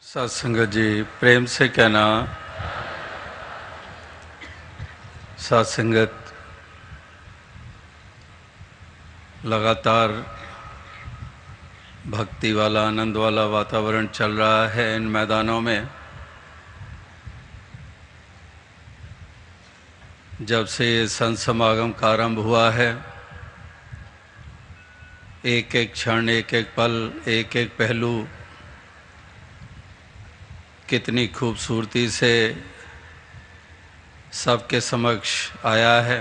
सत्संगत जी प्रेम से कहना। सत्संगत लगातार भक्ति वाला आनंद वाला वातावरण चल रहा है इन मैदानों में। जब से ये संत समागम का आरंभ हुआ है, एक एक क्षण, एक एक पल, एक एक पहलू कितनी खूबसूरती से सबके समक्ष आया है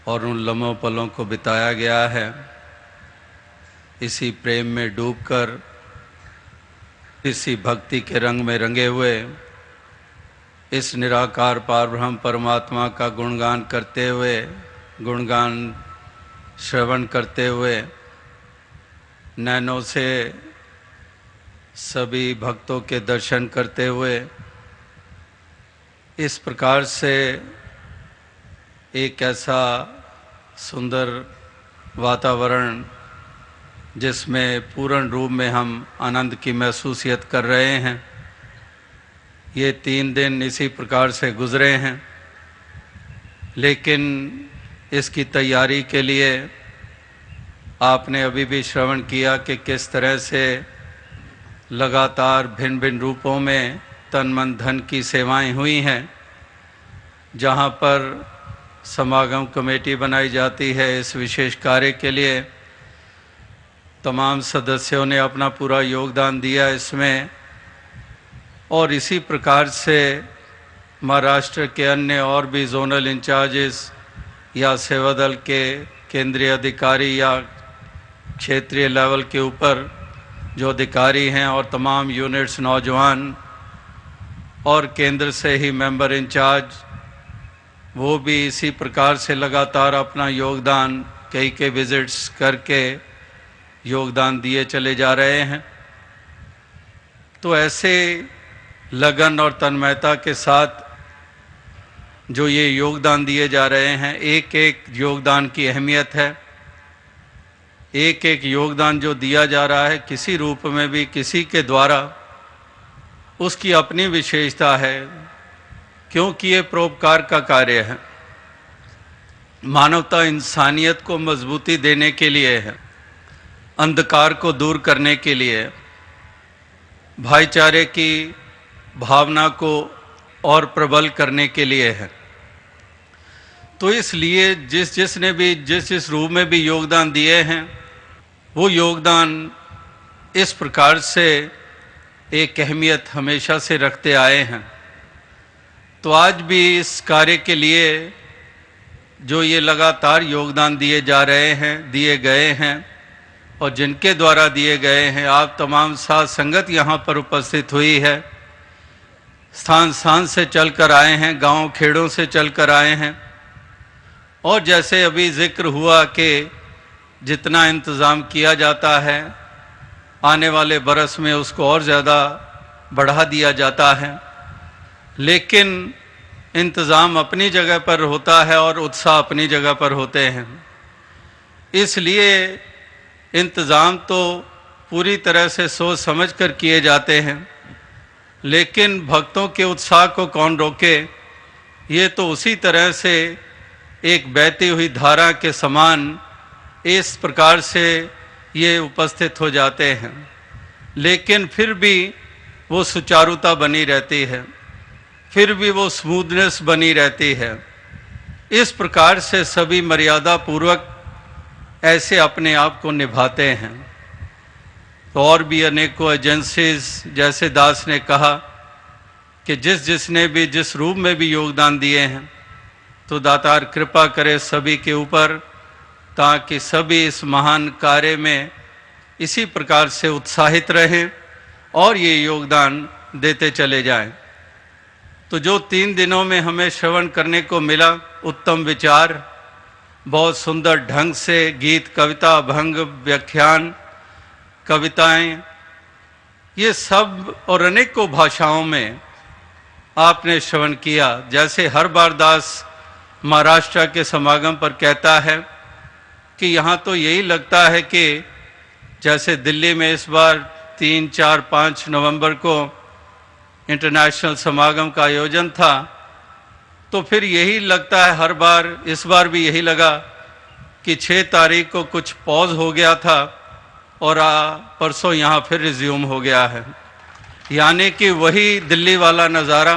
और उन लम्हों पलों को बिताया गया है। इसी प्रेम में डूबकर, इसी भक्ति के रंग में रंगे हुए इस निराकार पारब्रह्म परमात्मा का गुणगान करते हुए, गुणगान श्रवण करते हुए, नैनों से सभी भक्तों के दर्शन करते हुए, इस प्रकार से एक ऐसा सुंदर वातावरण जिसमें पूर्ण रूप में हम आनंद की महसूसियत कर रहे हैं, ये 3 दिन इसी प्रकार से गुजरे हैं। लेकिन इसकी तैयारी के लिए आपने अभी भी श्रवण किया कि किस तरह से लगातार भिन्न भिन्न रूपों में तन मन धन की सेवाएं हुई हैं। जहां पर समागम कमेटी बनाई जाती है इस विशेष कार्य के लिए, तमाम सदस्यों ने अपना पूरा योगदान दिया इसमें। और इसी प्रकार से महाराष्ट्र के अन्य और भी जोनल इंचार्जेस या सेवा दल के केंद्रीय अधिकारी या क्षेत्रीय लेवल के ऊपर जो अधिकारी हैं और तमाम यूनिट्स, नौजवान और केंद्र से ही मेंबर इंचार्ज, वो भी इसी प्रकार से लगातार अपना योगदान कई के विजिट्स करके योगदान दिए चले जा रहे हैं। तो ऐसे लगन और तन्मयता के साथ जो ये योगदान दिए जा रहे हैं, एक एक योगदान की अहमियत है। एक एक योगदान जो दिया जा रहा है किसी रूप में भी किसी के द्वारा, उसकी अपनी विशेषता है, क्योंकि ये परोपकार का कार्य है। मानवता इंसानियत को मजबूती देने के लिए है, अंधकार को दूर करने के लिए, भाईचारे की भावना को और प्रबल करने के लिए है। तो इसलिए जिसने भी जिस रूप में भी योगदान दिए हैं, वो योगदान इस प्रकार से एक अहमियत हमेशा से रखते आए हैं। तो आज भी इस कार्य के लिए जो ये लगातार योगदान दिए जा रहे हैं, दिए गए हैं और जिनके द्वारा दिए गए हैं, आप तमाम साथ संगत यहाँ पर उपस्थित हुई है, स्थान स्थान से चलकर आए हैं, गांव खेड़ों से चलकर आए हैं। और जैसे अभी जिक्र हुआ कि जितना इंतज़ाम किया जाता है, आने वाले बरस में उसको और ज़्यादा बढ़ा दिया जाता है। लेकिन इंतज़ाम अपनी जगह पर होता है और उत्साह अपनी जगह पर होते हैं। इसलिए इंतज़ाम तो पूरी तरह से सोच समझ कर किए जाते हैं, लेकिन भक्तों के उत्साह को कौन रोके? ये तो उसी तरह से एक बहती हुई धारा के समान इस प्रकार से ये उपस्थित हो जाते हैं, लेकिन फिर भी वो सुचारुता बनी रहती है, फिर भी वो स्मूथनेस बनी रहती है। इस प्रकार से सभी मर्यादा पूर्वक ऐसे अपने आप को निभाते हैं। तो और भी अनेकों एजेंसीज, जैसे दास ने कहा कि जिसने भी जिस रूप में भी योगदान दिए हैं, तो दातार कृपा करे सभी के ऊपर, ताकि सभी इस महान कार्य में इसी प्रकार से उत्साहित रहें और ये योगदान देते चले जाएं। तो जो 3 दिनों में हमें श्रवण करने को मिला, उत्तम विचार, बहुत सुंदर ढंग से गीत, कविता, अभंग, व्याख्यान, कविताएं, ये सब और अनेकों भाषाओं में आपने श्रवण किया। जैसे हर बार दास महाराष्ट्र के समागम पर कहता है कि यहाँ तो यही लगता है कि जैसे दिल्ली में इस बार 3, 4, 5 नवंबर को इंटरनेशनल समागम का आयोजन था, तो फिर यही लगता है हर बार, इस बार भी यही लगा कि 6 तारीख को कुछ पॉज हो गया था और परसों यहाँ फिर रिज्यूम हो गया है। यानी कि वही दिल्ली वाला नज़ारा,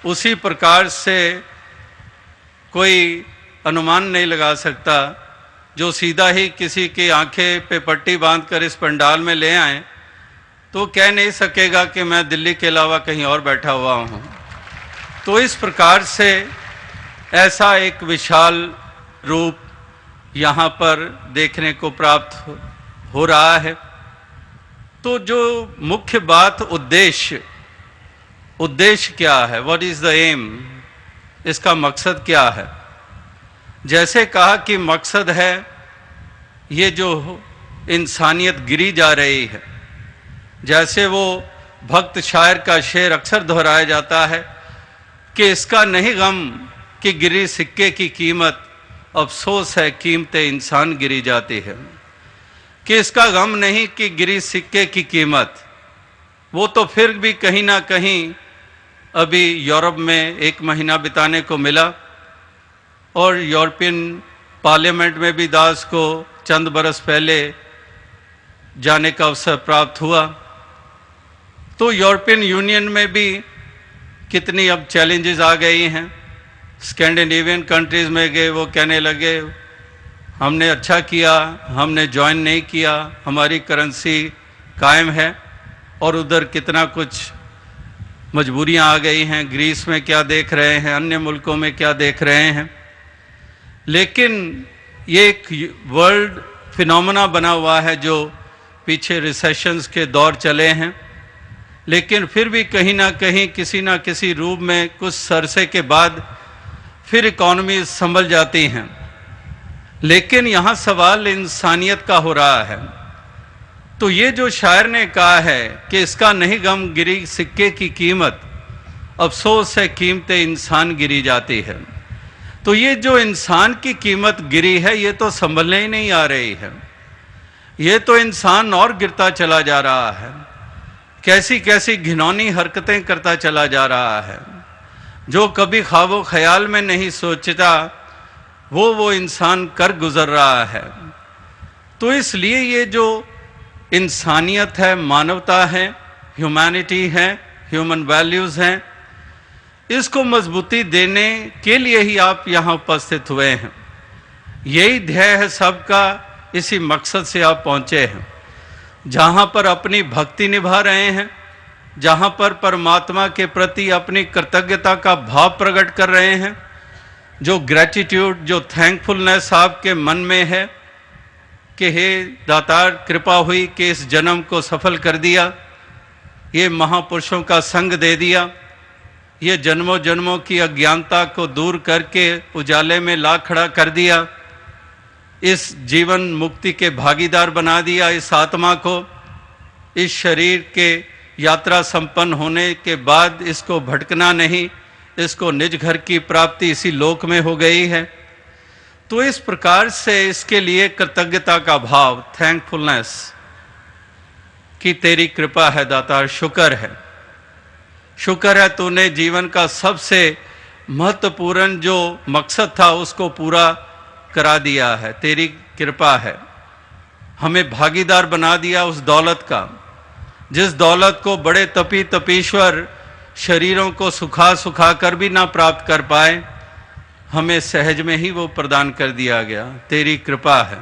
उसी प्रकार से कोई अनुमान नहीं लगा सकता। जो सीधा ही किसी की आंखें पे पट्टी बांधकर इस पंडाल में ले आए तो कह नहीं सकेगा कि मैं दिल्ली के अलावा कहीं और बैठा हुआ हूँ। तो इस प्रकार से ऐसा एक विशाल रूप यहाँ पर देखने को प्राप्त हो रहा है। तो जो मुख्य बात उद्देश्य क्या है, व्हाट इज द एम, इसका मकसद क्या है। जैसे कहा कि मकसद है ये जो इंसानियत गिरी जा रही है, जैसे वो भक्त शायर का शेर अक्सर दोहराया जाता है कि इसका नहीं गम कि गिरी सिक्के की कीमत, अफसोस है कीमतें इंसान गिरी जाती है। कि इसका गम नहीं कि गिरी सिक्के की कीमत, वो तो फिर भी कहीं ना कहीं अभी यूरोप में 1 महीना बिताने को मिला और यूरोपियन पार्लियामेंट में भी दास को चंद बरस पहले जाने का अवसर प्राप्त हुआ। तो यूरोपियन यूनियन में भी कितनी अब चैलेंजेस आ गई हैं। स्कैंडिनेवियन कंट्रीज़ में गए, वो कहने लगे हमने अच्छा किया, हमने ज्वाइन नहीं किया, हमारी करेंसी कायम है, और उधर कितना कुछ मजबूरियां आ गई हैं। ग्रीस में क्या देख रहे हैं, अन्य मुल्कों में क्या देख रहे हैं। लेकिन ये एक वर्ल्ड फिनोमेना बना हुआ है जो पीछे रिसेशंस के दौर चले हैं, लेकिन फिर भी कहीं ना कहीं किसी ना किसी रूप में कुछ अरसे के बाद फिर इकॉनमी संभल जाती हैं। लेकिन यहाँ सवाल इंसानियत का हो रहा है। तो ये जो शायर ने कहा है कि इसका नहीं गम गिरी सिक्के की कीमत, अफसोस है कीमतें इंसान गिरी जाती है। तो ये जो इंसान की कीमत गिरी है, ये तो संभलने ही नहीं आ रही है। ये तो इंसान और गिरता चला जा रहा है, कैसी कैसी घिनौनी हरकतें करता चला जा रहा है। जो कभी ख्वाबो ख्याल में नहीं सोचता वो इंसान कर गुजर रहा है। तो इसलिए ये जो इंसानियत है, मानवता है, ह्यूमैनिटी है, ह्यूमन वैल्यूज़ हैं, इसको मजबूती देने के लिए ही आप यहाँ उपस्थित हुए हैं। यही ध्येय है सबका, इसी मकसद से आप पहुँचे हैं। जहाँ पर अपनी भक्ति निभा रहे हैं, जहाँ पर परमात्मा के प्रति अपनी कृतज्ञता का भाव प्रकट कर रहे हैं, जो ग्रेटिट्यूड, जो थैंकफुलनेस आपके मन में है कि हे दातार कृपा हुई कि इस जन्म को सफल कर दिया, ये महापुरुषों का संग दे दिया, ये जन्मों जन्मों की अज्ञानता को दूर करके उजाले में ला खड़ा कर दिया, इस जीवन मुक्ति के भागीदार बना दिया इस आत्मा को। इस शरीर के यात्रा संपन्न होने के बाद इसको भटकना नहीं, इसको निज घर की प्राप्ति इसी लोक में हो गई है। तो इस प्रकार से इसके लिए कृतज्ञता का भाव, थैंकफुलनेस, कि तेरी कृपा है दातार, शुक्र है, शुक्र है तूने जीवन का सबसे महत्वपूर्ण जो मकसद था उसको पूरा करा दिया है। तेरी कृपा है, हमें भागीदार बना दिया उस दौलत का, जिस दौलत को बड़े तपी तपीश्वर शरीरों को सुखा सुखा कर भी ना प्राप्त कर पाए, हमें सहज में ही वो प्रदान कर दिया गया। तेरी कृपा है।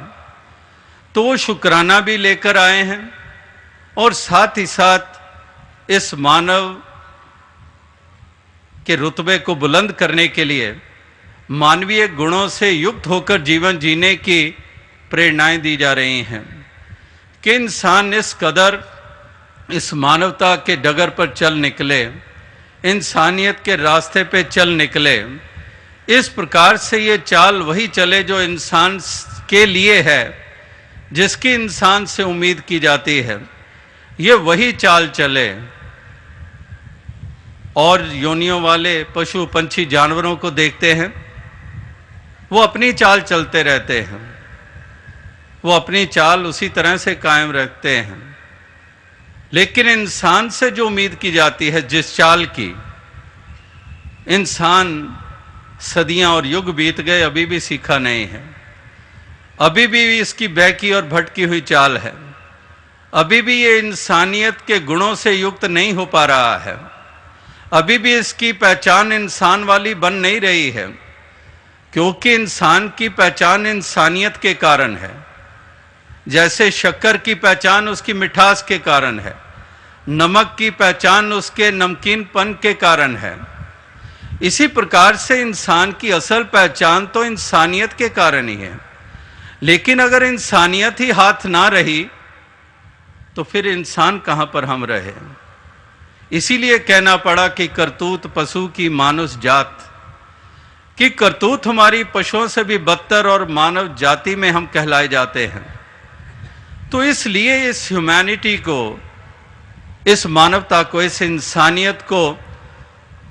तो वो शुक्राना भी लेकर आए हैं और साथ ही साथ इस मानव के रुतबे को बुलंद करने के लिए मानवीय गुणों से युक्त होकर जीवन जीने की प्रेरणाएं दी जा रही हैं कि इंसान इस कदर इस मानवता के डगर पर चल निकले, इंसानियत के रास्ते पे चल निकले। इस प्रकार से ये चाल वही चले जो इंसान के लिए है, जिसकी इंसान से उम्मीद की जाती है, ये वही चाल चले। और योनियों वाले पशु पंछी जानवरों को देखते हैं, वो अपनी चाल चलते रहते हैं, वो अपनी चाल उसी तरह से कायम रखते हैं। लेकिन इंसान से जो उम्मीद की जाती है जिस चाल की, इंसान सदियां और युग बीत गए अभी भी सीखा नहीं है। अभी भी इसकी बहकी और भटकी हुई चाल है। अभी भी ये इंसानियत के गुणों से युक्त नहीं हो पा रहा है। अभी भी इसकी पहचान इंसान वाली बन नहीं रही है, क्योंकि इंसान की पहचान इंसानियत के कारण है। जैसे शक्कर की पहचान उसकी मिठास के कारण है, नमक की पहचान उसके नमकीनपन के कारण है, इसी प्रकार से इंसान की असल पहचान तो इंसानियत के कारण ही है। लेकिन अगर इंसानियत ही हाथ ना रही तो फिर इंसान कहां पर हम रहे। इसीलिए कहना पड़ा कि करतूत पशु की मानुष जात, कि करतूत हमारी पशुओं से भी बदतर और मानव जाति में हम कहलाए जाते हैं। तो इसलिए इस ह्यूमैनिटी को, इस मानवता को, इस इंसानियत को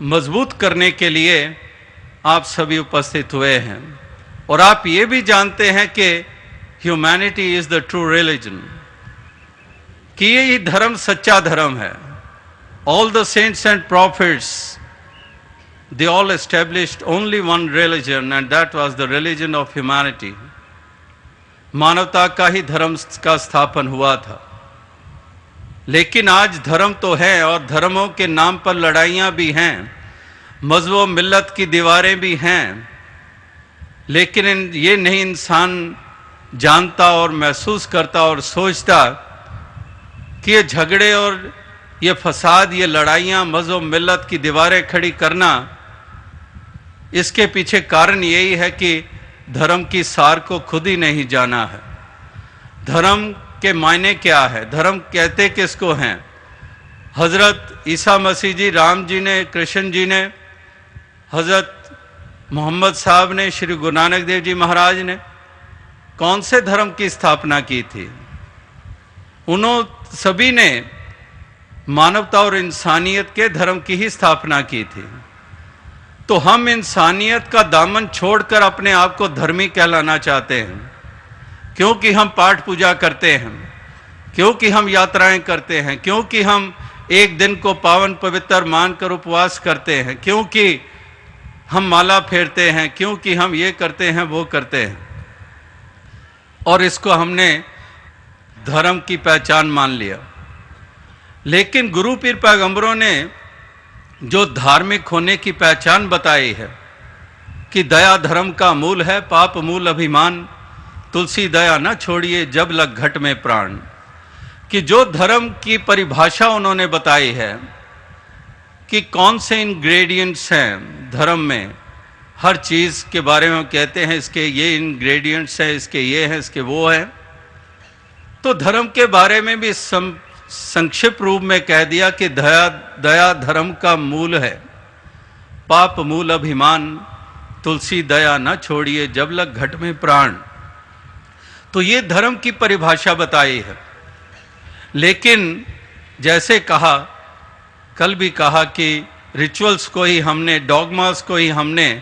मजबूत करने के लिए आप सभी उपस्थित हुए हैं। और आप ये भी जानते हैं कि humanity is the true religion, कि यही धर्म सच्चा धर्म है। All the saints and profits, they all established only one religion and that was the religion of humanity. मानवता का ही धर्म का स्थापन हुआ था। लेकिन आज धर्म तो है और धर्मों के नाम पर लड़ाइयां भी हैं, मजहब मिल्लत की दीवारें भी हैं, लेकिन ये नहीं इंसान जानता और महसूस करता और सोचता कि ये झगड़े और ये फसाद, ये लड़ाइयां, मजहब मिल्लत की दीवारें खड़ी करना, इसके पीछे कारण यही है कि धर्म की सार को खुद ही नहीं जाना है। धर्म के मायने क्या है, धर्म कहते किसको हैं। हजरत ईसा मसीह जी, राम जी ने, कृष्ण जी ने, हजरत मोहम्मद साहब ने, श्री गुरु नानक देव जी महाराज ने कौन से धर्म की स्थापना की थी। उन्होंने सभी ने मानवता और इंसानियत के धर्म की ही स्थापना की थी। तो हम इंसानियत का दामन छोड़कर अपने आप को धर्मी कहलाना चाहते हैं, क्योंकि हम पाठ पूजा करते हैं, क्योंकि हम यात्राएं करते हैं, क्योंकि हम एक दिन को पावन पवित्र मानकर उपवास करते हैं, क्योंकि हम माला फेरते हैं, क्योंकि हम ये करते हैं वो करते हैं, और इसको हमने धर्म की पहचान मान लिया। लेकिन गुरु पीर पैगंबरों ने जो धार्मिक होने की पहचान बताई है कि दया धर्म का मूल है, पाप मूल अभिमान, तुलसी दया न छोड़िए जब लग घट में प्राण, कि जो धर्म की परिभाषा उन्होंने बताई है कि कौन से इंग्रेडिएंट्स हैं धर्म में, हर चीज़ के बारे में कहते हैं इसके ये इंग्रेडिएंट्स हैं, इसके ये हैं, इसके वो हैं। तो धर्म के बारे में भी संक्षिप्त रूप में कह दिया कि दया धर्म का मूल है, पाप मूल अभिमान, तुलसी दया न छोड़िए जब लग घट में प्राण। तो ये धर्म की परिभाषा बताई है। लेकिन जैसे कहा, कल भी कहा कि रिचुअल्स को ही हमने, डॉगमास को ही हमने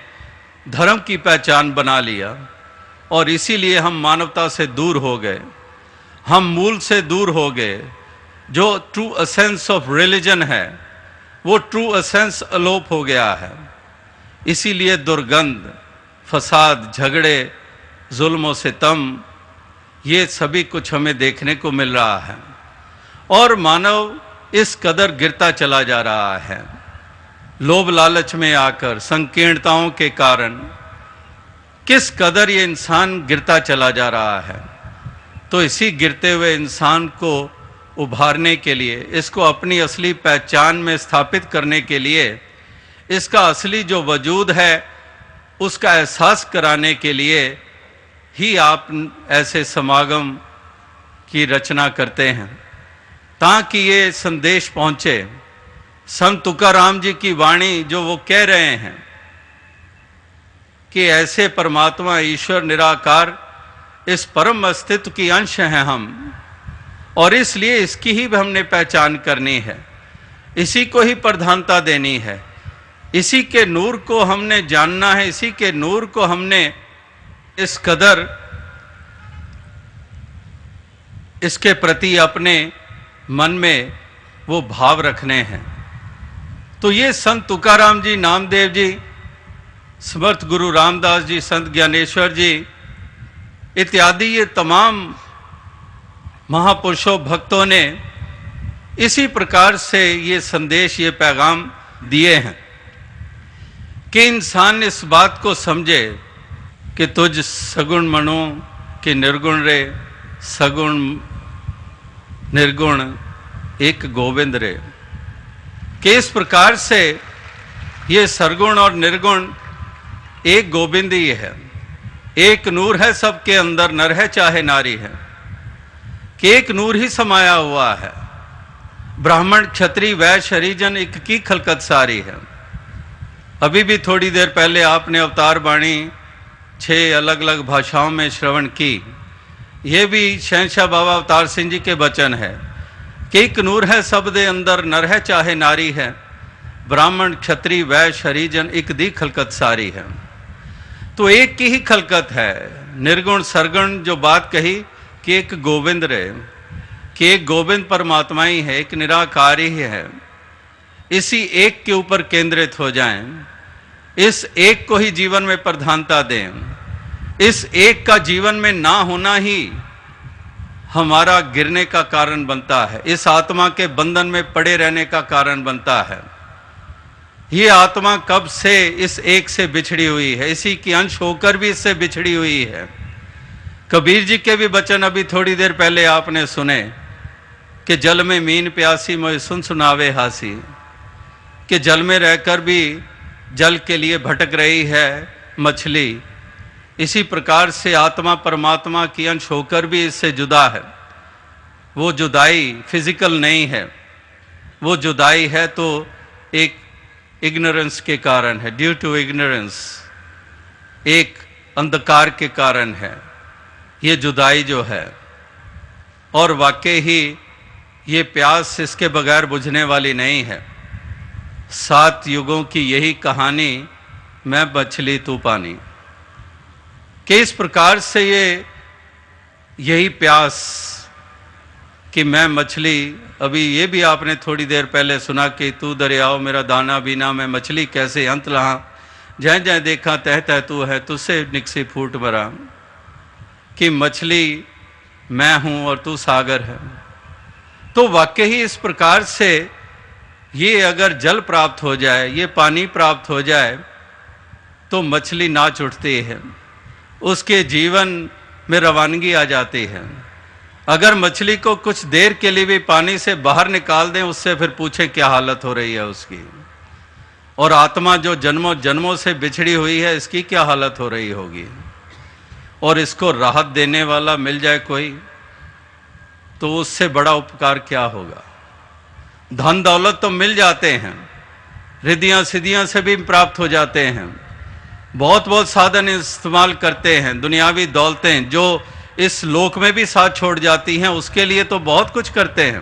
धर्म की पहचान बना लिया, और इसीलिए हम मानवता से दूर हो गए, हम मूल से दूर हो गए। जो ट्रू एसेंस ऑफ रिलीजन है वो ट्रू एसेंस अलोप हो गया है। इसीलिए दुर्गंध, फसाद, झगड़े, जुल्म सितम, ये सभी कुछ हमें देखने को मिल रहा है। और मानव इस कदर गिरता चला जा रहा है, लोभ लालच में आकर, संकीर्णताओं के कारण किस कदर ये इंसान गिरता चला जा रहा है। तो इसी गिरते हुए इंसान को उभारने के लिए, इसको अपनी असली पहचान में स्थापित करने के लिए, इसका असली जो वजूद है उसका एहसास कराने के लिए ही आप ऐसे समागम की रचना करते हैं, ताकि ये संदेश पहुंचे। संत तुकाराम जी की वाणी जो वो कह रहे हैं कि ऐसे परमात्मा ईश्वर निराकार इस परम अस्तित्व की अंश हैं हम, और इसलिए इसकी ही हमने पहचान करनी है, इसी को ही प्रधानता देनी है, इसी के नूर को हमने जानना है, इसी के नूर को हमने इस कदर इसके प्रति अपने मन में वो भाव रखने हैं। तो ये संत तुकाराम जी, नामदेव जी, समर्थ गुरु रामदास जी, संत ज्ञानेश्वर जी इत्यादि ये तमाम महापुरुषों भक्तों ने इसी प्रकार से ये संदेश, ये पैगाम दिए हैं कि इंसान इस बात को समझे कि तुझ सगुण मनो कि निर्गुण रे, सगुण निर्गुण एक गोविंद रे। कि इस प्रकार से ये सरगुण और निर्गुण एक गोविंद ही है, एक नूर है सबके अंदर, नर है चाहे नारी है, कि एक नूर ही समाया हुआ है। ब्राह्मण क्षत्रिय वैश्य हरिजन एक की खलकत सारी है। अभी भी थोड़ी देर पहले आपने अवतार वाणी 6 अलग अलग भाषाओं में श्रवण की। ये भी शहंशाह बाबा अवतार सिंह जी के वचन है कि एक नूर है सब दे अंदर, नर है चाहे नारी है, ब्राह्मण क्षत्रिय वैश्य हरिजन एक दी खलकत सारी है। तो एक की ही खलकत है। निर्गुण सरगुण जो बात कही कि एक गोविंद रे, कि एक गोविंद परमात्मा ही है, एक निराकार ही है। इसी एक के ऊपर केंद्रित हो जाएं, इस एक को ही जीवन में प्रधानता दें। इस एक का जीवन में ना होना ही हमारा गिरने का कारण बनता है, इस आत्मा के बंधन में पड़े रहने का कारण बनता है। ये आत्मा कब से इस एक से बिछड़ी हुई है, इसी की अंश होकर भी इससे बिछड़ी हुई है। कबीर जी के भी वचन अभी थोड़ी देर पहले आपने सुने कि जल में मीन प्यासी मोए सुन सुनावे हासी, कि जल में रहकर भी जल के लिए भटक रही है मछली। इसी प्रकार से आत्मा परमात्मा की अंश होकर भी इससे जुदा है। वो जुदाई फिजिकल नहीं है, वो जुदाई है तो एक इग्नोरेंस के कारण है, ड्यू टू इग्नोरेंस, एक अंधकार के कारण है ये जुदाई जो है। और वाकई ही ये प्यास इसके बगैर बुझने वाली नहीं है। 7 युगों की यही कहानी, मैं मछली तू पानी, कि इस प्रकार से यही प्यास कि मैं मछली। अभी ये भी आपने थोड़ी देर पहले सुना कि तू दरियाओ मेरा दाना बीना, मैं मछली कैसे अंत लहा, जह जह देखा तह तह तू है, तुझसे निकसी फूट मरा। कि मछली मैं हूं और तू सागर है। तो वाकई ही इस प्रकार से ये अगर जल प्राप्त हो जाए, ये पानी प्राप्त हो जाए, तो मछली नाच उठती है, उसके जीवन में रवानगी आ जाती है। अगर मछली को कुछ देर के लिए भी पानी से बाहर निकाल दें, उससे फिर पूछे क्या हालत हो रही है उसकी। और आत्मा जो जन्मों जन्मों से बिछड़ी हुई है, इसकी क्या हालत हो रही होगी। और इसको राहत देने वाला मिल जाए कोई, तो उससे बड़ा उपकार क्या होगा। धन दौलत तो मिल जाते हैं, रिद्धियां सिद्धियां से भी प्राप्त हो जाते हैं, बहुत बहुत साधन इस्तेमाल करते हैं, दुनियावी दौलतें जो इस लोक में भी साथ छोड़ जाती हैं, उसके लिए तो बहुत कुछ करते हैं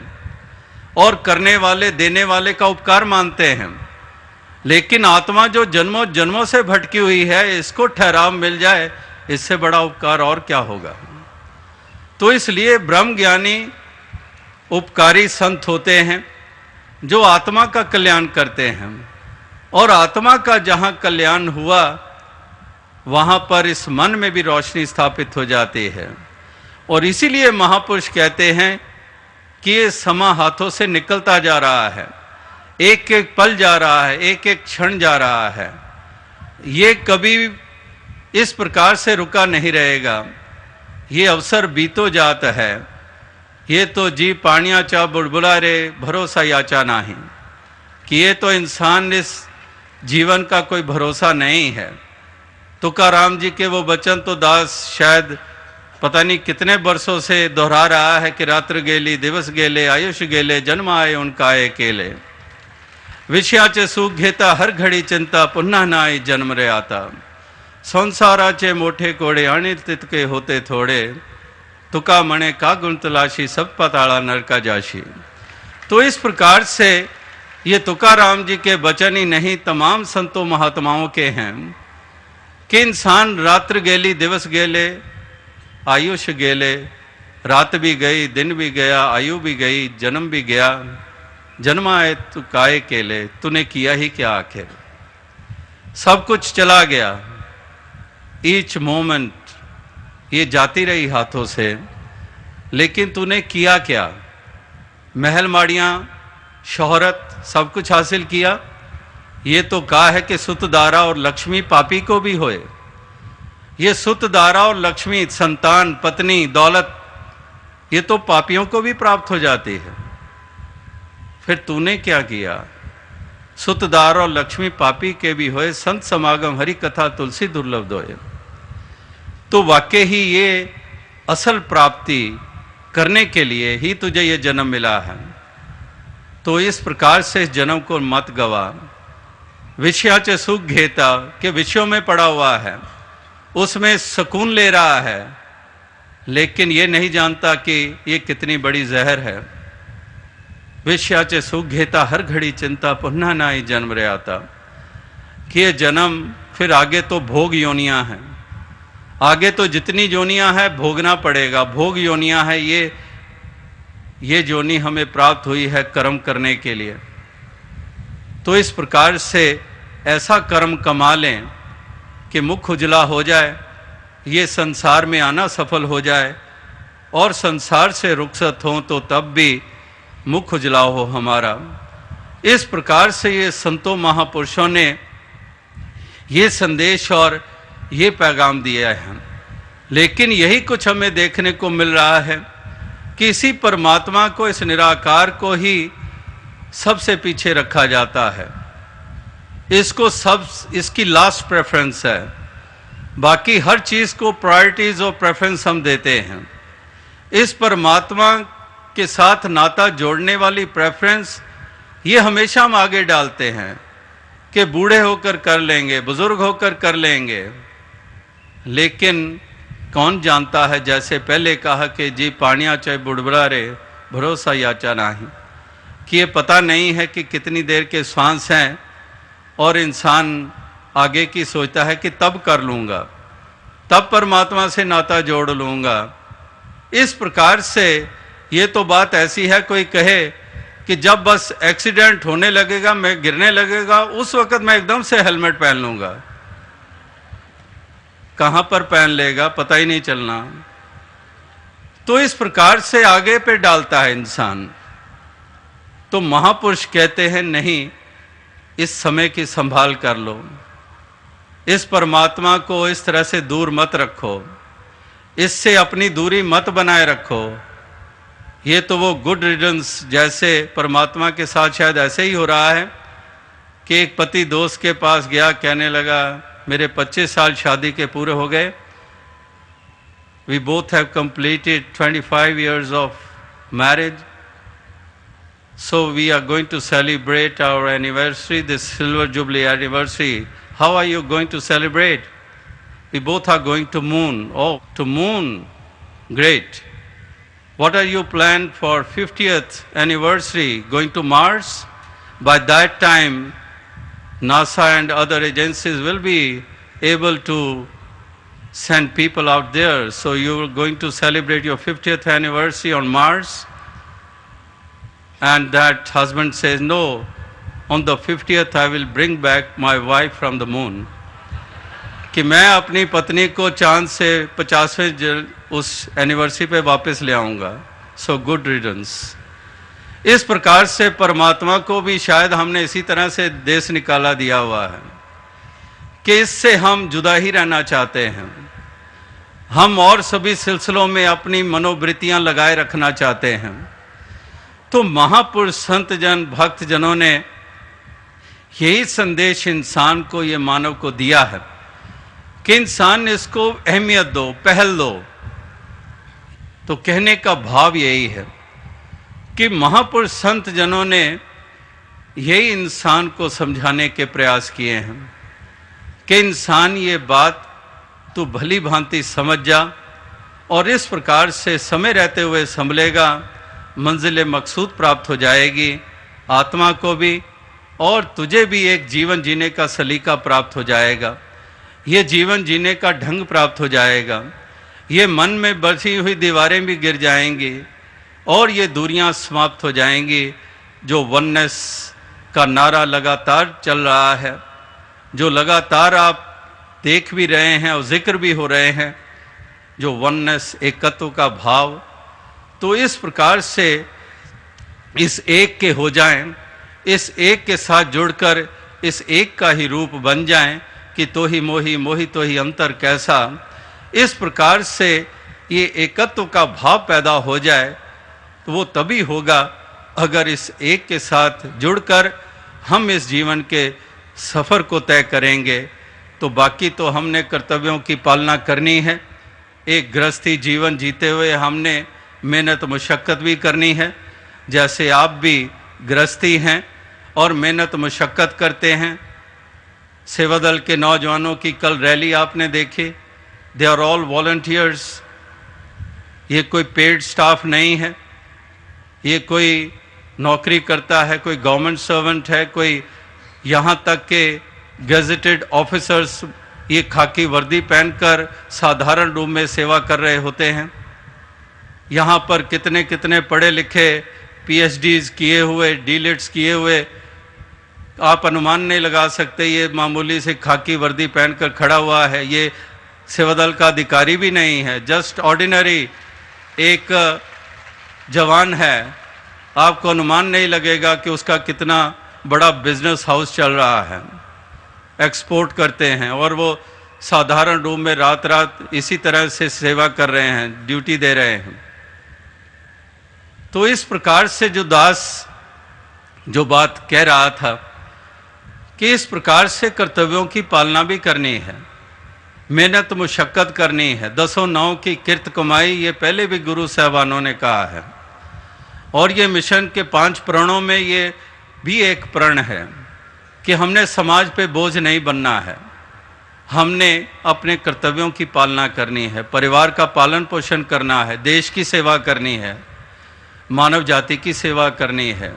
और करने वाले देने वाले का उपकार मानते हैं। लेकिन आत्मा जो जन्मों जन्मों से भटकी हुई है, इसको ठहराव मिल जाए, इससे बड़ा उपकार और क्या होगा। तो इसलिए ब्रह्म ज्ञानी उपकारी संत होते हैं जो आत्मा का कल्याण करते हैं। और आत्मा का जहां कल्याण हुआ, वहां पर इस मन में भी रोशनी स्थापित हो जाती है। और इसीलिए महापुरुष कहते हैं कि ये समा हाथों से निकलता जा रहा है, एक एक पल जा रहा है, एक एक क्षण जा रहा है, ये कभी इस प्रकार से रुका नहीं रहेगा। ये अवसर बीतो जात है, ये तो जी पानिया चा बुलबुला रे भरोसा याचा नहीं, कि ये तो इंसान इस जीवन का कोई भरोसा नहीं है। तुकाराम जी के वो वचन तो दास शायद पता नहीं कितने वर्षों से दोहरा रहा है कि रात्र गेली दिवस गेले आयुष गेले जन्म आए उनका आए केले, विषयाचे सुख घेता हर घड़ी चिंता पुन्हा ना आई जन्म रे आता, संसाराचे मोठे कोडे आणि तितके होते थोडे, तुका मणे का गुण तलाशी सब पताड़ा नरका जाशी। तो इस प्रकार से ये तुकाराम जी के वचन ही नहीं, तमाम संतों महात्माओं के हैं कि इंसान रात्र गेली दिवस गेले आयुष गेले, रात भी गई दिन भी गया आयु भी गई जन्म भी गया, जन्मा है तू काहे केले, तूने किया ही क्या आखिर। सब कुछ चला गया, ईच मोमेंट ये जाती रही हाथों से, लेकिन तूने किया क्या। महल माड़ियाँ, शोहरत, सब कुछ हासिल किया। ये तो कहा है कि सुत दारा और लक्ष्मी पापी को भी होए। ये सुत दारा और लक्ष्मी, संतान, पत्नी, दौलत, ये तो पापियों को भी प्राप्त हो जाती है। फिर तूने क्या किया। सुत दारा और लक्ष्मी पापी के भी होए, संत समागम हरि कथा तुलसी दुर्लभ दोए। तो वाकई ही ये असल प्राप्ति करने के लिए ही तुझे ये जन्म मिला है। तो इस प्रकार से इस जन्म को मत गवा। विषयाचे सुख घेता, के विषयों में पड़ा हुआ है, उसमें सुकून ले रहा है, लेकिन ये नहीं जानता कि ये कितनी बड़ी जहर है। विषयाचे सुख घेता, हर घड़ी चिंता, पुनः ना ही जन्म रे आता। कि ये जन्म फिर आगे तो भोग योनियां हैं, आगे तो जितनी योनियां हैं भोगना पड़ेगा। भोग योनियां हैं, ये योनि हमें प्राप्त हुई है कर्म करने के लिए। तो इस प्रकार से ऐसा कर्म कमा लें कि मुख उजला हो जाए, ये संसार में आना सफल हो जाए, और संसार से रुखसत हो तो तब भी मुख उजला हो हमारा। इस प्रकार से ये संतों महापुरुषों ने ये संदेश और ये पैगाम दिया है। लेकिन यही कुछ हमें देखने को मिल रहा है कि इसी परमात्मा को, इस निराकार को ही सबसे पीछे रखा जाता है। इसकी लास्ट प्रेफरेंस है। बाकी हर चीज को प्रायोरिटीज और प्रेफरेंस हम देते हैं। इस परमात्मा के साथ नाता जोड़ने वाली प्रेफरेंस ये हमेशा हम आगे डालते हैं कि बूढ़े होकर कर लेंगे, बुजुर्ग होकर कर लेंगे। लेकिन कौन जानता है, जैसे पहले कहा कि जी पानिया चाहे बुड़बड़ा रे भरोसा याचा नहीं, कि ये पता नहीं है कि कितनी देर के श्वास हैं, और इंसान आगे की सोचता है कि तब कर लूँगा, तब परमात्मा से नाता जोड़ लूँगा। इस प्रकार से ये तो बात ऐसी है, कोई कहे कि जब बस एक्सीडेंट होने लगेगा, मैं गिरने लगेगा, उस वक्त मैं एकदम से हेलमेट पहन लूँगा। कहाँ पर पहन लेगा पता ही नहीं चलना। तो इस प्रकार से आगे पे डालता है इंसान। तो महापुरुष कहते हैं नहीं, इस समय की संभाल कर लो, इस परमात्मा को इस तरह से दूर मत रखो, इससे अपनी दूरी मत बनाए रखो। ये तो वो गुड रिडंस, जैसे परमात्मा के साथ शायद ऐसे ही हो रहा है कि एक पति दोस्त के पास गया, कहने लगा मेरे 25 साल शादी के पूरे हो गए, we both have completed 25 years of marriage, so we are going to celebrate our anniversary, this silver jubilee anniversary. How are you going to celebrate? We both are going to moon. Oh, to moon, great. What are you planned for 50th anniversary? Going to Mars? By that time, NASA and other agencies will be able to send people out there. So you are going to celebrate your 50th anniversary on Mars? And that husband says, no, on the 50th I will bring back my wife from the moon. कि मैं अपनी पत्नी को चांद से 50वें उस anniversary पे वापस ले आऊँगा। So good riddance. इस प्रकार से परमात्मा को भी शायद हमने इसी तरह से देश निकाला दिया हुआ है कि इससे हम जुदा ही रहना चाहते हैं। हम और सभी सिलसिलों में अपनी मनोवृत्तियां लगाए रखना चाहते हैं। तो महापुरुष संत जन भक्त जनों ने यही संदेश इंसान को, ये मानव को दिया है कि इंसान इसको अहमियत दो, पहल दो। तो कहने का भाव यही है कि महापुरुष संत जनों ने यही इंसान को समझाने के प्रयास किए हैं कि इंसान ये बात तू भली भांति समझ जा, और इस प्रकार से समय रहते हुए संभलेगा, मंजिल मकसूद प्राप्त हो जाएगी, आत्मा को भी और तुझे भी एक जीवन जीने का सलीका प्राप्त हो जाएगा। ये जीवन जीने का ढंग प्राप्त हो जाएगा। ये मन में बसी हुई दीवारें भी गिर जाएंगी और ये दूरियां समाप्त हो जाएंगी। जो वननेस का नारा लगातार चल रहा है, जो लगातार आप देख भी रहे हैं और जिक्र भी हो रहे हैं, जो वननेस, एकत्व का भाव, तो इस प्रकार से इस एक के हो जाएं, इस एक के साथ जुड़कर इस एक का ही रूप बन जाएं कि तो ही मोही मोही तो ही अंतर कैसा। इस प्रकार से ये एकत्व का भाव पैदा हो जाए तो वो तभी होगा अगर इस एक के साथ जुड़कर हम इस जीवन के सफ़र को तय करेंगे। तो बाकी तो हमने कर्तव्यों की पालना करनी है। एक गृहस्थी जीवन जीते हुए हमने मेहनत मुशक्क़त भी करनी है, जैसे आप भी गृहस्थी हैं और मेहनत मुशक्क़त करते हैं। सेवा दल के नौजवानों की कल रैली आपने देखी, दे आर ऑल वॉलंटियर्स। ये कोई पेड स्टाफ नहीं है, ये कोई नौकरी करता है, कोई गवर्नमेंट सर्वेंट है, कोई यहाँ तक के गेजेटेड ऑफिसर्स ये खाकी वर्दी पहनकर साधारण रूप में सेवा कर रहे होते हैं। यहाँ पर कितने कितने पढ़े लिखे पीएचडीज किए हुए, डीलिट्स किए हुए, आप अनुमान नहीं लगा सकते ये मामूली से खाकी वर्दी पहनकर खड़ा हुआ है, ये सेवा दल का अधिकारी भी नहीं है, जस्ट ऑर्डिनरी एक जवान है। आपको अनुमान नहीं लगेगा कि उसका कितना बड़ा बिजनेस हाउस चल रहा है, एक्सपोर्ट करते हैं और वो साधारण रूप में रात रात इसी तरह से सेवा कर रहे हैं, ड्यूटी दे रहे हैं। तो इस प्रकार से जो दास जो बात कह रहा था कि इस प्रकार से कर्तव्यों की पालना भी करनी है, मेहनत मुशक्क़त करनी है। 10 नाव की किरत कमाई, ये पहले भी गुरु साहबानों ने कहा है, और ये मिशन के 5 प्रणों में ये भी एक प्रण है कि हमने समाज पे बोझ नहीं बनना है, हमने अपने कर्तव्यों की पालना करनी है, परिवार का पालन पोषण करना है, देश की सेवा करनी है, मानव जाति की सेवा करनी है।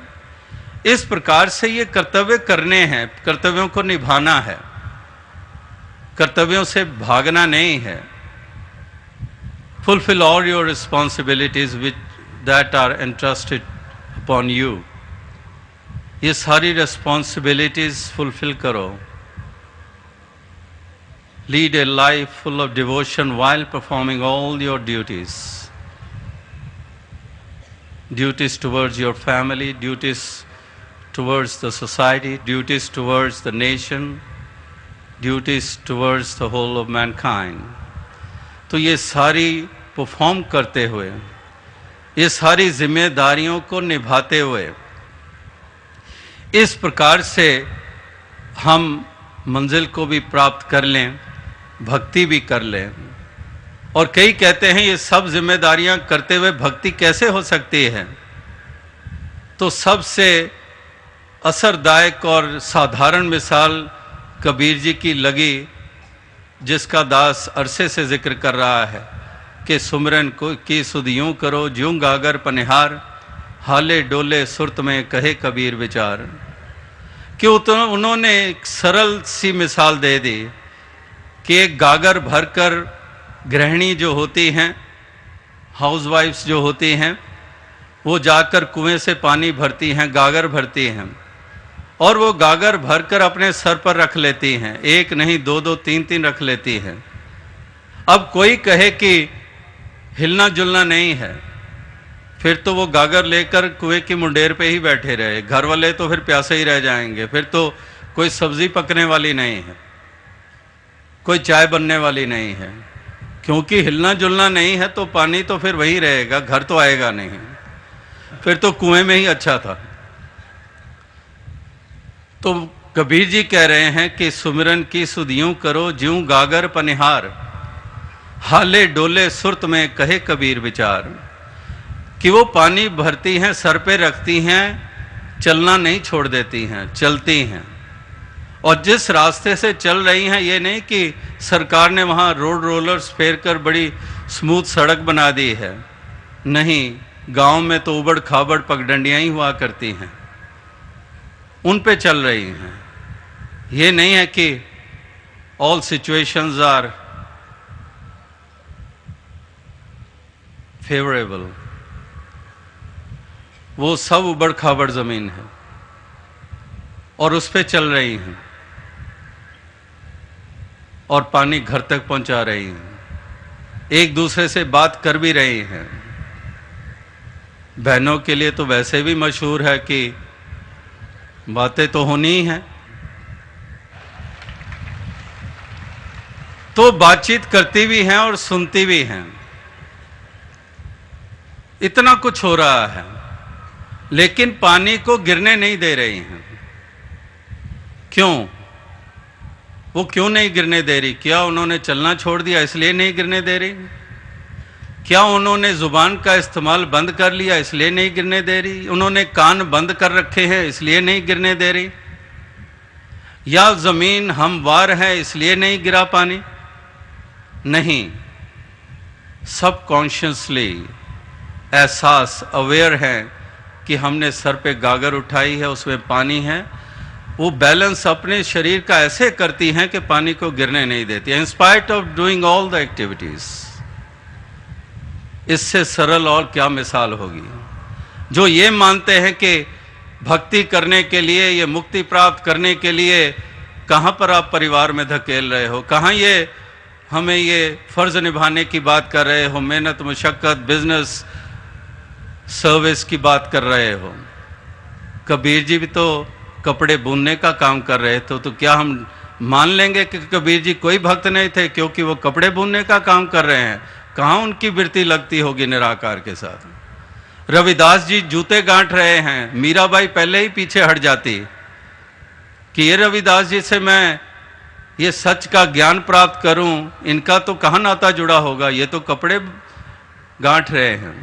इस प्रकार से ये कर्तव्य करने हैं, कर्तव्यों को निभाना है, कर्तव्यों से भागना नहीं है। Fulfill all your responsibilities which that are entrusted upon you. ये सारी रिस्पॉन्सिबिलिटीज फुलफिल करो। Lead a life full of devotion while performing all your duties. Duties towards your family, duties towards the society, duties towards the nation, duties towards the whole of mankind. तो ये सारी perform करते हुए, ये सारी जिम्मेदारियों को निभाते हुए, इस प्रकार से हम मंजिल को भी प्राप्त कर लें, भक्ति भी कर लें। और कई कहते हैं ये सब जिम्मेदारियां करते हुए भक्ति कैसे हो सकती है? तो सबसे असरदायक और साधारण मिसाल कबीर जी की लगी, जिसका दास अरसे से जिक्र कर रहा है कि सुमरन को की सुध यूं करो ज्यों गागर पनिहार, हाले डोले सुरत में कहे कबीर विचार। कि उन्होंने एक सरल सी मिसाल दे दी कि एक गागर भरकर गृहिणी जो होती हैं, हाउसवाइफ्स जो होती हैं, वो जाकर कुएं से पानी भरती हैं, गागर भरती हैं, और वो गागर भरकर अपने सर पर रख लेती हैं, एक नहीं 2-2 3-3 रख लेती हैं। अब कोई कहे कि हिलना जुलना नहीं है, फिर तो वो गागर लेकर कुएं की मुंडेर पे ही बैठे रहे, घर वाले तो फिर प्यासे ही रह जाएंगे, फिर तो कोई सब्जी पकने वाली नहीं है, कोई चाय बनने वाली नहीं है, क्योंकि हिलना जुलना नहीं है तो पानी तो फिर वहीं रहेगा, घर तो आएगा नहीं, फिर तो कुएं में ही अच्छा था। तो कबीर जी कह रहे हैं कि सुमिरन की सुध यूं करो ज्यों गागर पनिहार, हाले डोले सुरत में कहे कबीर विचार। कि वो पानी भरती हैं, सर पे रखती हैं, चलना नहीं छोड़ देती हैं, चलती हैं। और जिस रास्ते से चल रही हैं, ये नहीं कि सरकार ने वहाँ रोड रोलर्स फेर कर बड़ी स्मूथ सड़क बना दी है, नहीं, गांव में तो उबड़ खाबड़ पगडंडियाँ ही हुआ करती हैं, उन पे चल रही हैं। ये नहीं है कि ऑल सिचुएशंस आर फेवरेबल। वो सब उबड़ खाबड़ ज़मीन है और उस पे चल रही हैं और पानी घर तक पहुंचा रही हैं, एक दूसरे से बात कर भी रही हैं। बहनों के लिए तो वैसे भी मशहूर है कि बातें तो होनी ही हैं, तो बातचीत करती भी हैं और सुनती भी हैं। इतना कुछ हो रहा है, लेकिन पानी को गिरने नहीं दे रही हैं। क्यों? वो क्यों नहीं गिरने दे रही? क्या उन्होंने चलना छोड़ दिया इसलिए नहीं गिरने दे रही? क्या उन्होंने जुबान का इस्तेमाल बंद कर लिया इसलिए नहीं गिरने दे रही? उन्होंने कान बंद कर रखे हैं इसलिए नहीं गिरने दे रही? या जमीन हमवार है इसलिए नहीं गिरा पानी? नहीं, सब कॉन्शियसली एहसास अवेयर है कि हमने सर पे गागर उठाई है, उसमें पानी है। वो बैलेंस अपने शरीर का ऐसे करती हैं कि पानी को गिरने नहीं देती, in spite of doing all the activities. इससे सरल और क्या मिसाल होगी? जो ये मानते हैं कि भक्ति करने के लिए, ये मुक्ति प्राप्त करने के लिए कहाँ पर आप परिवार में धकेल रहे हो, कहाँ ये हमें ये फर्ज निभाने की बात कर रहे हो, मेहनत मशक्क़त बिजनेस सर्विस की बात कर रहे हो। कबीर जी भी तो कपड़े बुनने का काम कर रहे थे, तो क्या हम मान लेंगे कि कबीर जी कोई भक्त नहीं थे क्योंकि वो कपड़े बुनने का काम कर रहे हैं? कहाँ उनकी वृत्ति लगती होगी निराकार के साथ? रविदास जी जूते गांठ रहे हैं, मीराबाई पहले ही पीछे हट जाती कि ये रविदास जी से मैं ये सच का ज्ञान प्राप्त करूं, इनका तो कहाँ नाता जुड़ा होगा, ये तो कपड़े गांठ रहे हैं।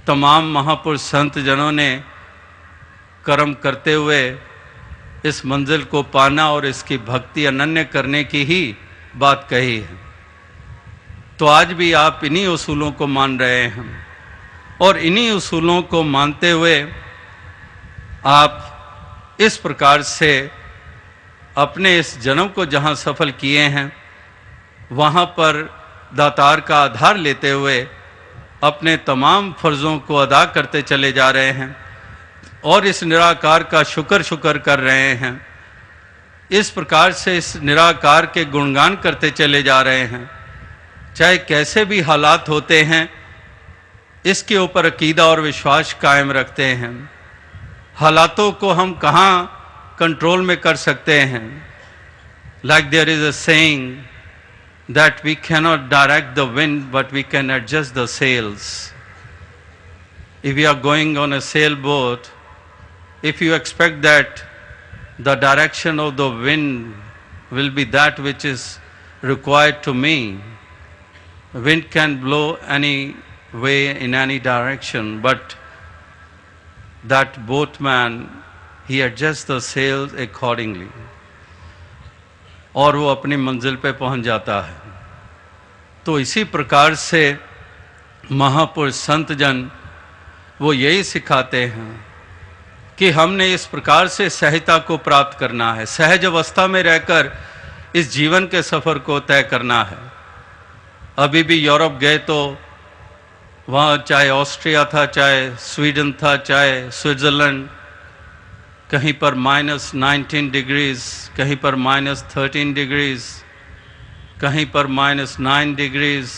तमाम महापुरुष संत जनों ने कर्म करते हुए इस मंजिल को पाना और इसकी भक्ति अनन्य करने की ही बात कही है। तो आज भी आप इन्हीं उसूलों को मान रहे हैं और इन्हीं उसूलों को मानते हुए आप इस प्रकार से अपने इस जन्म को जहाँ सफल किए हैं वहाँ पर दातार का आधार लेते हुए अपने तमाम फर्जों को अदा करते चले जा रहे हैं और इस निराकार का शुक्र कर रहे हैं। इस प्रकार से इस निराकार के गुणगान करते चले जा रहे हैं, चाहे कैसे भी हालात होते हैं इसके ऊपर अकीदा और विश्वास कायम रखते हैं। हालातों को हम कहाँ कंट्रोल में कर सकते हैं? Like there is a saying that we cannot direct the wind but we can adjust the sails. If we are going on a sailboat, if you expect that the direction of the wind will be that which is required to me, wind can blow any way in any direction, but that boatman, he adjusts the sails accordingly और वो अपनी मंजिल पे पहुंच जाता है। तो इसी प्रकार से महापुरुष संत जन वो यही सिखाते हैं कि हमने इस प्रकार से सहजता को प्राप्त करना है, सहज अवस्था में रहकर इस जीवन के सफ़र को तय करना है। अभी भी यूरोप गए तो वहाँ चाहे ऑस्ट्रिया था, चाहे स्वीडन था, चाहे स्विट्ज़रलैंड, कहीं पर -19 डिग्रीज, कहीं पर -13 डिग्रीज, कहीं पर -9 डिग्रीज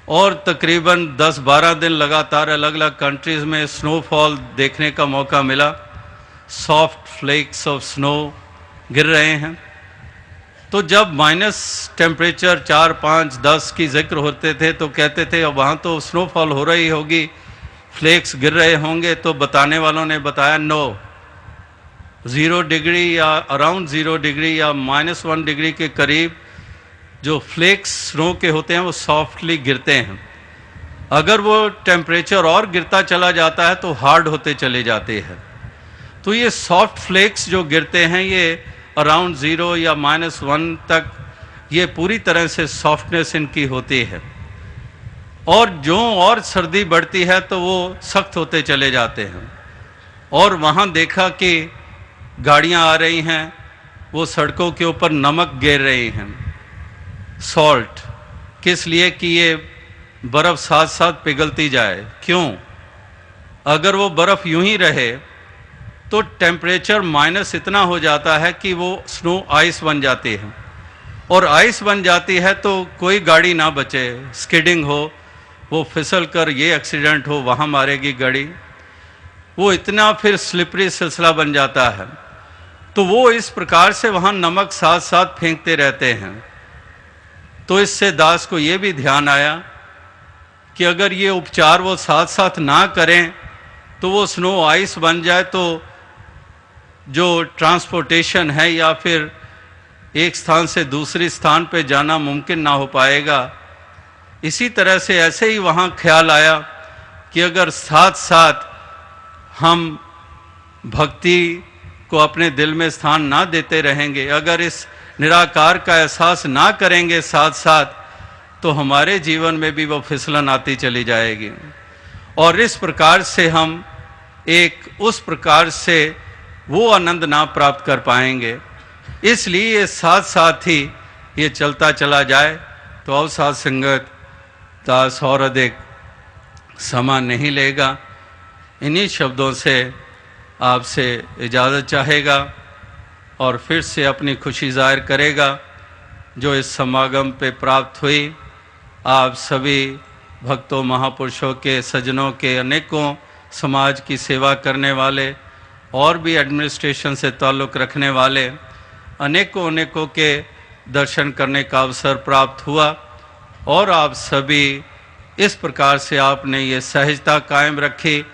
और तकरीबन 10-12 दिन लगातार अलग अलग कंट्रीज़ में स्नोफॉल देखने का मौका मिला। सॉफ्ट फ्लेक्स ऑफ स्नो गिर रहे हैं। तो जब माइनस टेम्परेचर 4, 5, 10 की जिक्र होते थे तो कहते थे अब वहाँ तो स्नोफॉल हो रही होगी, फ्लेक्स गिर रहे होंगे। तो बताने वालों ने बताया नो, 0 डिग्री या अराउंड 0 डिग्री या -1 डिग्री के करीब जो फ्लेक्स स्नो के होते हैं वो सॉफ्टली गिरते हैं। अगर वो टेम्परेचर और गिरता चला जाता है तो हार्ड होते चले जाते हैं। तो ये सॉफ्ट फ्लेक्स जो गिरते हैं ये अराउंड 0 या -1 तक ये पूरी तरह से सॉफ्टनेस इनकी होती है और जो और सर्दी बढ़ती है तो वो सख्त होते चले जाते हैं। और वहाँ देखा कि गाड़ियाँ आ रही हैं, वो सड़कों के ऊपर नमक गिर रही हैं, सॉल्ट, किस लिए कि ये बर्फ़ साथ साथ पिघलती जाए। क्यों? अगर वो बर्फ़ यूं ही रहे तो टेम्परेचर माइनस इतना हो जाता है कि वो स्नो आइस बन जाती है, और आइस बन जाती है तो कोई गाड़ी ना बचे, स्किडिंग हो, वो फिसल कर ये एक्सीडेंट हो, वहाँ मारेगी गाड़ी, वो इतना फिर स्लिपरी सिलसिला बन जाता है। तो वो इस प्रकार से वहाँ नमक साथ साथ फेंकते रहते हैं। तो इससे दास को ये भी ध्यान आया कि अगर ये उपचार वो साथ साथ ना करें तो वो स्नो आइस बन जाए, तो जो ट्रांसपोर्टेशन है या फिर एक स्थान से दूसरे स्थान पे जाना मुमकिन ना हो पाएगा। इसी तरह से ऐसे ही वहाँ ख्याल आया कि अगर साथ साथ हम भक्ति को अपने दिल में स्थान ना देते रहेंगे, अगर इस निराकार का एहसास ना करेंगे साथ साथ, तो हमारे जीवन में भी वो फिसलन आती चली जाएगी, और इस प्रकार से हम उस प्रकार से वो आनंद ना प्राप्त कर पाएंगे। इसलिए साथ साथ ही ये चलता चला जाए। तो अब साथ संगत दास और अधिक समा नहीं लेगा, इन्हीं शब्दों से आपसे इजाज़त चाहेगा और फिर से अपनी खुशी जाहिर करेगा जो इस समागम पे प्राप्त हुई। आप सभी भक्तों, महापुरुषों के, सज्जनों के, अनेकों समाज की सेवा करने वाले और भी एडमिनिस्ट्रेशन से ताल्लुक़ रखने वाले अनेकों के दर्शन करने का अवसर प्राप्त हुआ, और आप सभी इस प्रकार से आपने ये सहजता कायम रखी,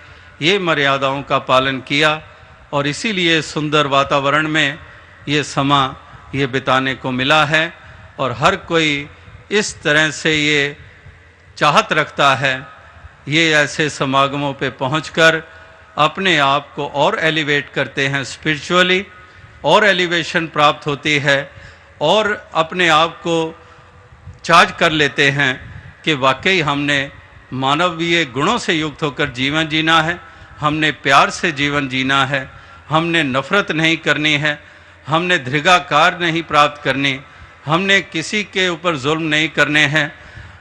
ये मर्यादाओं का पालन किया, और इसीलिए सुंदर वातावरण में ये समा ये बिताने को मिला है। और हर कोई इस तरह से ये चाहत रखता है, ये ऐसे समागमों पे पहुंचकर अपने आप को और एलिवेट करते हैं स्पिरिचुअली, और एलिवेशन प्राप्त होती है, और अपने आप को चार्ज कर लेते हैं कि वाकई हमने मानवीय गुणों से युक्त होकर जीवन जीना है, हमने प्यार से जीवन जीना है, हमने नफ़रत नहीं करनी है, हमने दृढ़ाकार नहीं प्राप्त करनी, हमने किसी के ऊपर जुल्म नहीं करने हैं,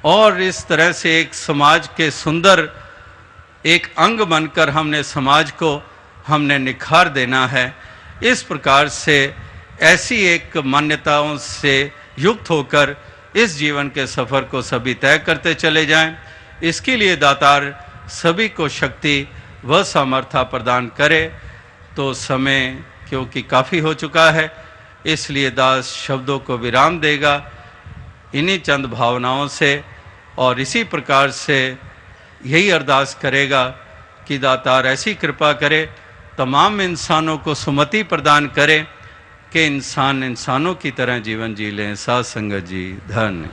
और इस तरह से एक समाज के सुंदर एक अंग बनकर हमने समाज को हमने निखार देना है। इस प्रकार से ऐसी एक मान्यताओं से युक्त होकर इस जीवन के सफ़र को सभी तय करते चले जाएं। इसके लिए दातार सभी को शक्ति व सामर्थ्य प्रदान करे। तो समय क्योंकि काफ़ी हो चुका है, इसलिए दास शब्दों को विराम देगा इन्हीं चंद भावनाओं से, और इसी प्रकार से यही अरदास करेगा कि दातार ऐसी कृपा करे, तमाम इंसानों को सुमति प्रदान करे कि इंसान इंसानों की तरह जीवन जी लें। साध संगत जी धन्य।